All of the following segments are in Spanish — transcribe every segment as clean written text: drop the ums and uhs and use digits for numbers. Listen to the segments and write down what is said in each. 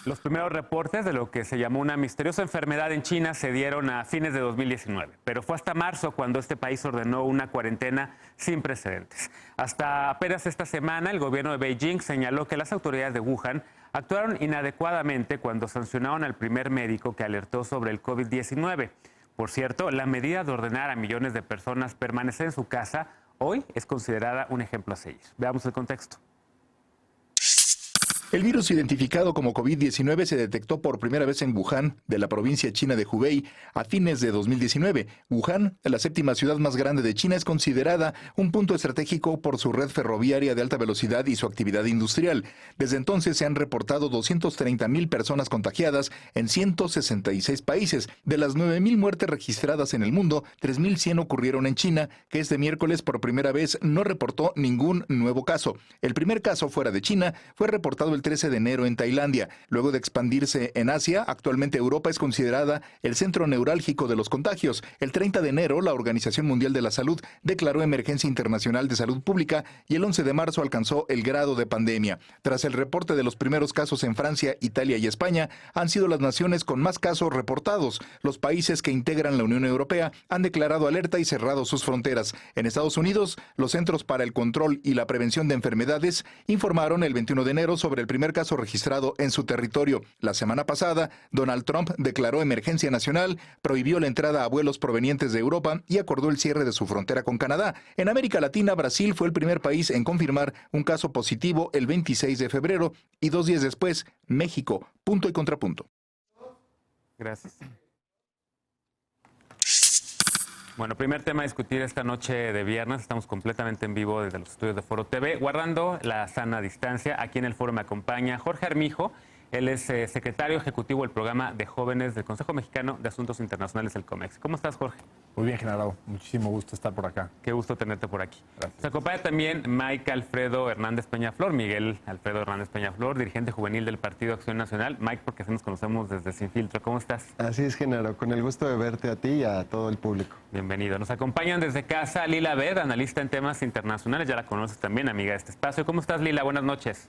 Los primeros reportes de lo que se llamó una misteriosa enfermedad en China se dieron a fines de 2019, pero fue hasta marzo cuando este país ordenó una cuarentena sin precedentes. Hasta apenas esta semana, el gobierno de Beijing señaló que las autoridades de Wuhan actuaron inadecuadamente cuando sancionaron al primer médico que alertó sobre el COVID-19. Por cierto, la medida de ordenar a millones de personas permanecer en su casa hoy es considerada un ejemplo a seguir. Veamos el contexto. El virus identificado como COVID-19 se detectó por primera vez en Wuhan, de la provincia china de Hubei, a fines de 2019. Wuhan, la séptima ciudad más grande de China, es considerada un punto estratégico por su red ferroviaria de alta velocidad y su actividad industrial. Desde entonces se han reportado 230,000 personas contagiadas en 166 países. De las 9,000 muertes registradas en el mundo, 3,100 ocurrieron en China, que este miércoles por primera vez no reportó ningún nuevo caso. El primer caso fuera de China fue reportado el 13 de enero en Tailandia. Luego de expandirse en Asia, actualmente Europa es considerada el centro neurálgico de los contagios. El 30 de enero, la Organización Mundial de la Salud declaró emergencia internacional de salud pública y el 11 de marzo alcanzó el grado de pandemia. Tras el reporte de los primeros casos en Francia, Italia y España, han sido las naciones con más casos reportados. Los países que integran la Unión Europea han declarado alerta y cerrado sus fronteras. En Estados Unidos, los Centros para el Control y la Prevención de Enfermedades informaron el 21 de enero sobre el primer caso registrado en su territorio. La semana pasada, Donald Trump declaró emergencia nacional, prohibió la entrada a vuelos provenientes de Europa y acordó el cierre de su frontera con Canadá. En América Latina, Brasil fue el primer país en confirmar un caso positivo el 26 de febrero y 2 días después, México. Punto y contrapunto. Gracias. Bueno, primer tema a discutir esta noche de viernes. Estamos completamente en vivo desde los estudios de Foro TV, guardando la sana distancia. Aquí en el foro me acompaña Jorge Armijo. Él es secretario ejecutivo del programa de jóvenes del Consejo Mexicano de Asuntos Internacionales, el COMEX. ¿Cómo estás, Jorge? Muy bien, Genaro. Muchísimo gusto estar por acá. Qué gusto tenerte por aquí. Gracias. Nos acompaña también Mike Alfredo Hernández Peñaflor, Miguel Alfredo Hernández Peñaflor, dirigente juvenil del Partido Acción Nacional. Mike, porque así nos conocemos desde Sin Filtro. ¿Cómo estás? Así es, Genaro. Con el gusto de verte a ti y a todo el público. Bienvenido. Nos acompañan desde casa Lila Abed, analista en temas internacionales. Ya la conoces también, amiga de este espacio. ¿Cómo estás, Lila? Buenas noches.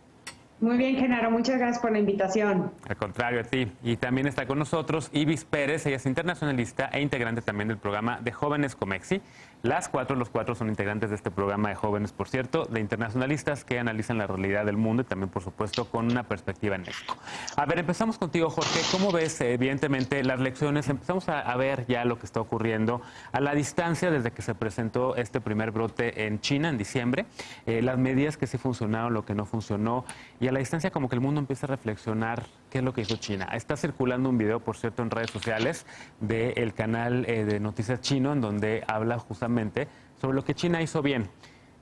Muy bien, Genaro, muchas gracias por la invitación. Al contrario, a ti. Y también está con nosotros Ibis Pérez, ella es internacionalista e integrante también del programa de Jóvenes Comexi. Los cuatro son integrantes de este programa de jóvenes, por cierto, de internacionalistas que analizan la realidad del mundo y también, por supuesto, con una perspectiva en México. A ver, empezamos contigo, Jorge. ¿Cómo ves, evidentemente, las lecciones? Empezamos a ver ya lo que está ocurriendo a la distancia desde que se presentó este primer brote en China en diciembre, las medidas que sí funcionaron, lo que no funcionó, y a la distancia como que el mundo empieza a reflexionar qué es lo que hizo China. Está circulando un video, por cierto, en redes sociales del canal de noticias chino, en donde habla justamente sobre lo que China hizo bien.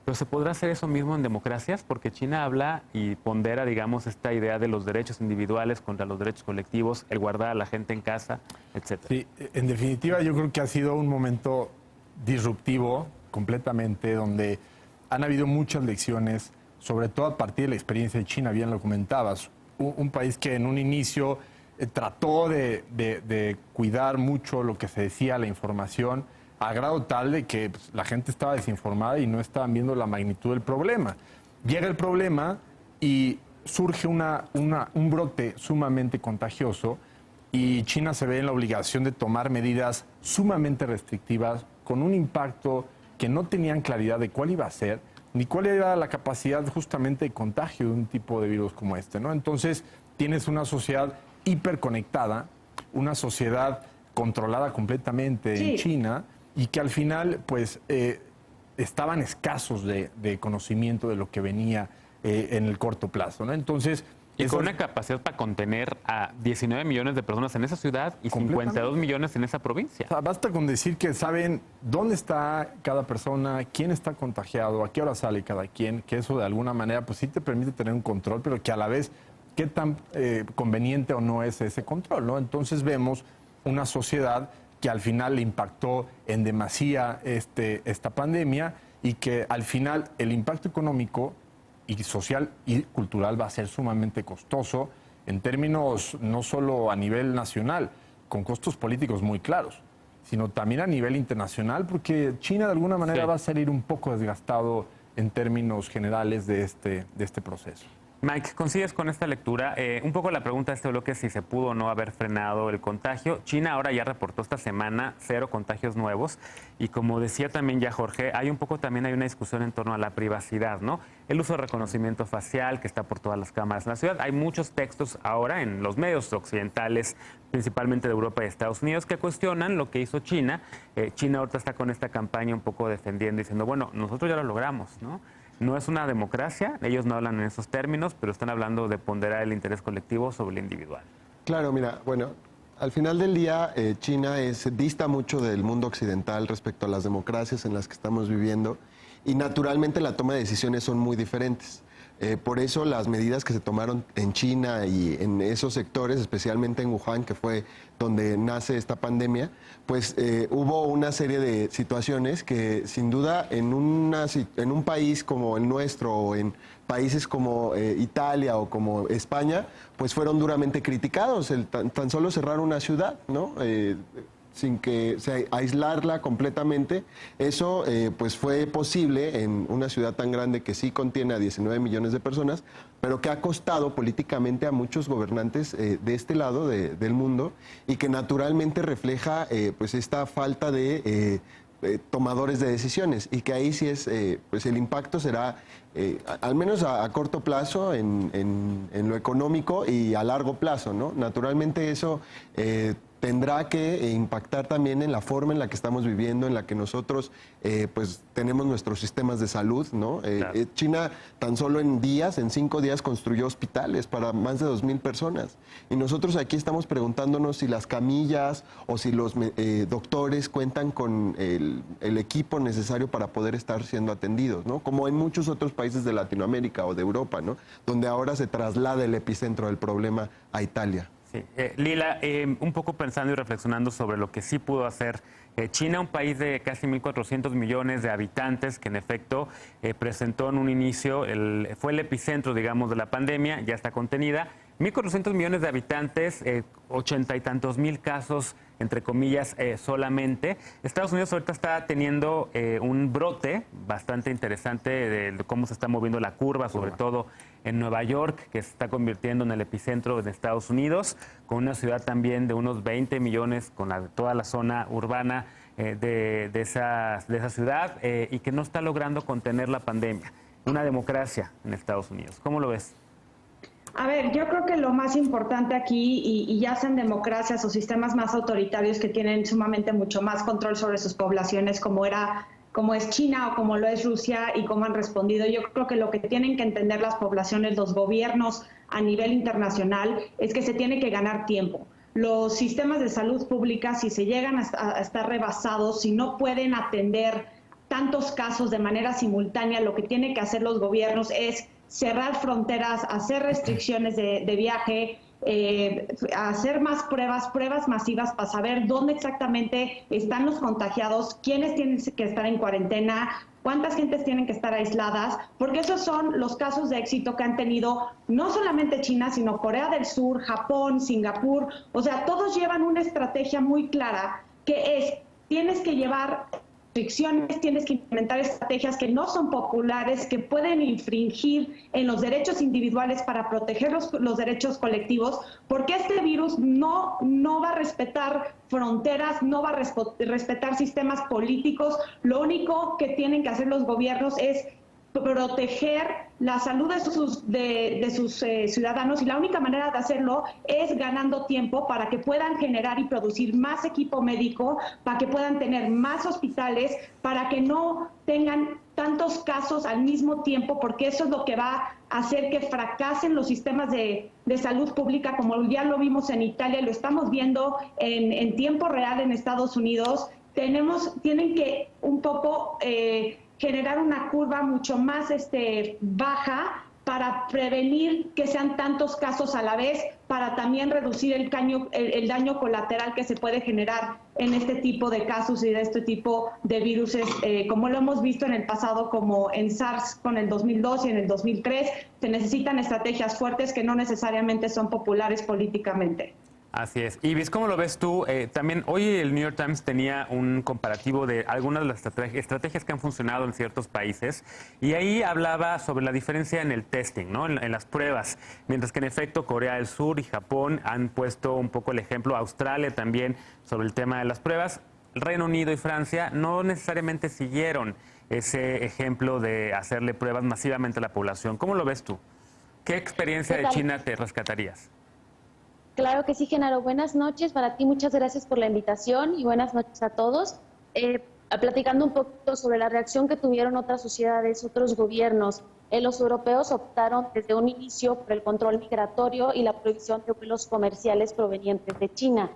Pero ¿se podrá hacer eso mismo en democracias? Porque China habla y pondera, digamos, esta idea de los derechos individuales contra los derechos colectivos, el guardar a la gente en casa, etcétera. Sí, en definitiva yo creo que ha sido un momento disruptivo completamente, donde han habido muchas lecciones, sobre todo a partir de la experiencia de China, bien lo comentabas. Un país que en un inicio trató de cuidar mucho lo que se decía, la información, a grado tal de que pues, la gente estaba desinformada y no estaban viendo la magnitud del problema. Llega el problema y surge un brote sumamente contagioso y China se ve en la obligación de tomar medidas sumamente restrictivas con un impacto que no tenían claridad de cuál iba a ser ni cuál era la capacidad justamente de contagio de un tipo de virus como este, ¿no? Entonces tienes una sociedad hiperconectada, una sociedad controlada completamente en China, y que al final pues estaban escasos de conocimiento de lo que venía en el corto plazo, ¿no? Entonces, y con una capacidad para contener a 19 millones de personas en esa ciudad y 52 millones en esa provincia. O sea, basta con decir que saben dónde está cada persona, quién está contagiado, a qué hora sale cada quien, que eso de alguna manera pues sí te permite tener un control, pero que a la vez qué tan conveniente o no es ese control, ¿no? Entonces vemos una sociedad que al final le impactó en demasía esta pandemia y que al final el impacto económico y social y cultural va a ser sumamente costoso en términos no solo a nivel nacional, con costos políticos muy claros, sino también a nivel internacional, porque China de alguna manera va a salir un poco desgastado en términos generales de este proceso. Mike, ¿coincides con esta lectura? Un poco la pregunta de este bloque es si se pudo o no haber frenado el contagio. China ahora ya reportó esta semana 0 contagios nuevos y como decía también ya Jorge, hay una discusión en torno a la privacidad, ¿no? El uso de reconocimiento facial que está por todas las cámaras en la ciudad. Hay muchos textos ahora en los medios occidentales, principalmente de Europa y Estados Unidos, que cuestionan lo que hizo China. China ahorita está con esta campaña un poco defendiendo, diciendo, bueno, nosotros ya lo logramos, ¿no? No es una democracia, ellos no hablan en esos términos, pero están hablando de ponderar el interés colectivo sobre el individual. Claro, mira, bueno, al final del día China dista mucho del mundo occidental respecto a las democracias en las que estamos viviendo y naturalmente la toma de decisiones son muy diferentes. Por eso las medidas que se tomaron en China y en esos sectores, especialmente en Wuhan, que fue donde nace esta pandemia, pues hubo una serie de situaciones que sin duda en un país como el nuestro o en países como Italia o como España, pues fueron duramente criticados. Tan solo cerrar una ciudad, ¿no? Sin que aislarla completamente. Eso pues fue posible en una ciudad tan grande que sí contiene a 19 millones de personas, pero que ha costado políticamente a muchos gobernantes de este lado del mundo y que naturalmente refleja pues esta falta de tomadores de decisiones y que ahí sí pues el impacto será al menos a corto plazo en lo económico y a largo plazo, ¿no? Naturalmente eso tendrá que impactar también en la forma en la que estamos viviendo, en la que nosotros pues tenemos nuestros sistemas de salud, ¿no? Claro. China tan solo en 5 días construyó hospitales para más de 2,000 personas y nosotros aquí estamos preguntándonos si las camillas o si los doctores cuentan con el equipo necesario para poder estar siendo atendidos, ¿no? Como en muchos otros países de Latinoamérica o de Europa, ¿no? Donde ahora se traslada el epicentro del problema a Italia. Sí. Lila, un poco pensando y reflexionando sobre lo que sí pudo hacer China, un país de casi 1.400 millones de habitantes, que en efecto presentó en un inicio, fue el epicentro, digamos, de la pandemia, ya está contenida. 1.400 millones de habitantes, 80 y tantos mil casos, entre comillas, solamente. Estados Unidos ahorita está teniendo un brote bastante interesante de cómo se está moviendo la curva, sobre todo en Nueva York, que se está convirtiendo en el epicentro de Estados Unidos, con una ciudad también de unos 20 millones, con toda la zona urbana de esa ciudad, y que no está logrando contener la pandemia. Una democracia en Estados Unidos. ¿Cómo lo ves? A ver, yo creo que lo más importante aquí, y ya sean democracias o sistemas más autoritarios que tienen sumamente mucho más control sobre sus poblaciones, como es China o como lo es Rusia y cómo han respondido, yo creo que lo que tienen que entender las poblaciones, los gobiernos a nivel internacional, es que se tiene que ganar tiempo. Los sistemas de salud pública, si se llegan a estar rebasados, si no pueden atender tantos casos de manera simultánea, lo que tienen que hacer los gobiernos es cerrar fronteras, hacer restricciones de viaje, hacer más pruebas masivas para saber dónde exactamente están los contagiados, quiénes tienen que estar en cuarentena, cuántas gentes tienen que estar aisladas, porque esos son los casos de éxito que han tenido no solamente China, sino Corea del Sur, Japón, Singapur. O sea, todos llevan una estrategia muy clara que es, tienes que llevar restricciones, tienes que implementar estrategias que no son populares, que pueden infringir en los derechos individuales para proteger los derechos colectivos, porque este virus no va a respetar fronteras, no va a respetar sistemas políticos. Lo único que tienen que hacer los gobiernos es proteger la salud de sus ciudadanos, y la única manera de hacerlo es ganando tiempo para que puedan generar y producir más equipo médico, para que puedan tener más hospitales, para que no tengan tantos casos al mismo tiempo, porque eso es lo que va a hacer que fracasen los sistemas de salud pública, como ya lo vimos en Italia, lo estamos viendo en tiempo real en Estados Unidos. Tienen que un poco generar una curva mucho más baja para prevenir que sean tantos casos a la vez, para también reducir el daño colateral que se puede generar en este tipo de casos y de este tipo de viruses, como lo hemos visto en el pasado, como en SARS con el 2002 y en el 2003. Se necesitan estrategias fuertes que no necesariamente son populares políticamente. Así es. Ibis, ¿cómo lo ves tú? También hoy el New York Times tenía un comparativo de algunas de las estrategias que han funcionado en ciertos países y ahí hablaba sobre la diferencia en el testing, ¿no? En las pruebas, mientras que en efecto Corea del Sur y Japón han puesto un poco el ejemplo, Australia también sobre el tema de las pruebas. El Reino Unido y Francia no necesariamente siguieron ese ejemplo de hacerle pruebas masivamente a la población. ¿Cómo lo ves tú? ¿Qué experiencia de China te rescatarías? Claro que sí, Genaro. Buenas noches para ti, muchas gracias por la invitación y buenas noches a todos. Platicando un poquito sobre la reacción que tuvieron otras sociedades, otros gobiernos. Los europeos optaron desde un inicio por el control migratorio y la prohibición de vuelos comerciales provenientes de China.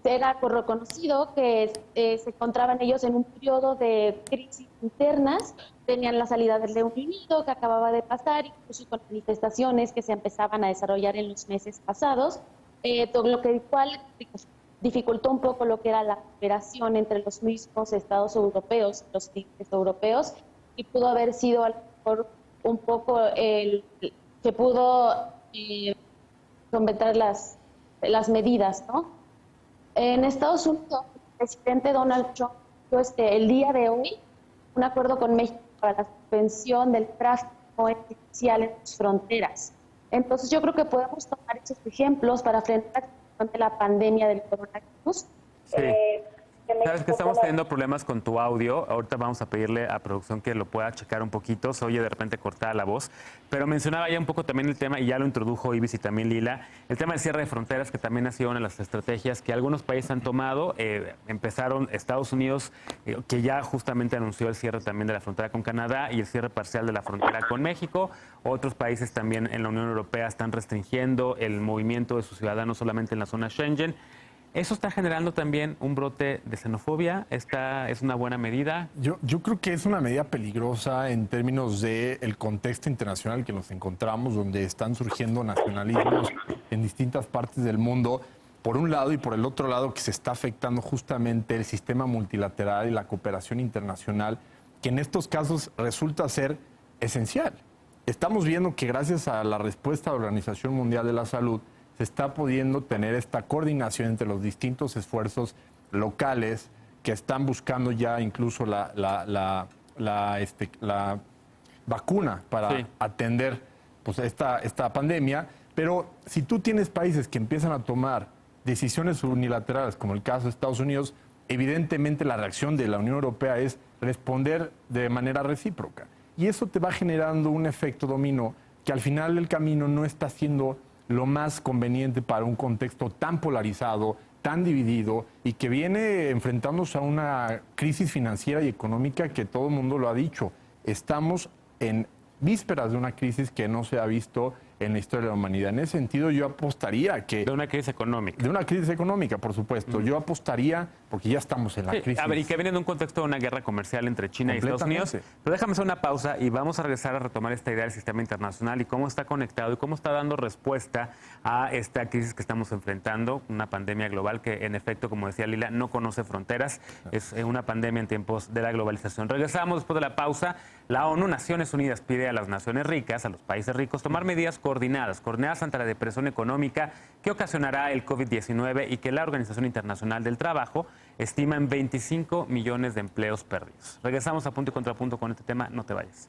Era reconocido que se encontraban ellos en un periodo de crisis internas, tenían la salida del Reino Unido que acababa de pasar, incluso con manifestaciones que se empezaban a desarrollar en los meses pasados, todo lo que igual dificultó un poco lo que era la cooperación entre los mismos estados europeos, los países europeos, y pudo haber sido a lo mejor un poco el que pudo solventar las medidas, ¿no? En Estados Unidos, el presidente Donald Trump dio el día de hoy un acuerdo con México para la suspensión del tráfico artificial en sus fronteras. Entonces yo creo que podemos tomar esos ejemplos para frenar la pandemia del coronavirus. Sí. Sabes que estamos teniendo problemas con tu audio. Ahorita vamos a pedirle a producción que lo pueda checar un poquito. Se oye de repente cortada la voz. Pero mencionaba ya un poco también el tema, y ya lo introdujo Ibis y también Lila, el tema del cierre de fronteras, que también ha sido una de las estrategias que algunos países han tomado. Empezaron Estados Unidos, que ya justamente anunció el cierre también de la frontera con Canadá y el cierre parcial de la frontera con México. Otros países también en la Unión Europea están restringiendo el movimiento de sus ciudadanos solamente en la zona Schengen. ¿Eso está generando también un brote de xenofobia? ¿Es una buena medida? Yo creo que es una medida peligrosa en términos del contexto internacional que nos encontramos, donde están surgiendo nacionalismos en distintas partes del mundo, por un lado, y por el otro lado que se está afectando justamente el sistema multilateral y la cooperación internacional, que en estos casos resulta ser esencial. Estamos viendo que gracias a la respuesta de la Organización Mundial de la Salud, se está pudiendo tener esta coordinación entre los distintos esfuerzos locales que están buscando ya incluso la vacuna para atender pues, esta pandemia. Pero si tú tienes países que empiezan a tomar decisiones unilaterales, como el caso de Estados Unidos, evidentemente la reacción de la Unión Europea es responder de manera recíproca. Y eso te va generando un efecto dominó que al final del camino no está siendo lo más conveniente para un contexto tan polarizado, tan dividido y que viene enfrentándose a una crisis financiera y económica que todo el mundo lo ha dicho. Estamos en vísperas de una crisis que no se ha visto en la historia de la humanidad. En ese sentido, yo apostaría que... De una crisis económica. De una crisis económica, por supuesto. Yo apostaría, porque ya estamos en la crisis. A ver, y que viene de un contexto de una guerra comercial entre China y Estados Unidos. Pero déjame hacer una pausa y vamos a regresar a retomar esta idea del sistema internacional y cómo está conectado y cómo está dando respuesta a esta crisis que estamos enfrentando, una pandemia global que, en efecto, como decía Lila, no conoce fronteras. Es una pandemia en tiempos de la globalización. Regresamos después de la pausa. La ONU, Naciones Unidas, pide a las naciones ricas, a los países ricos, tomar medidas coordinadas ante la depresión económica que ocasionará el COVID-19 y que la Organización Internacional del Trabajo estima en 25 millones de empleos perdidos. Regresamos a Punto y Contrapunto con este tema, no te vayas.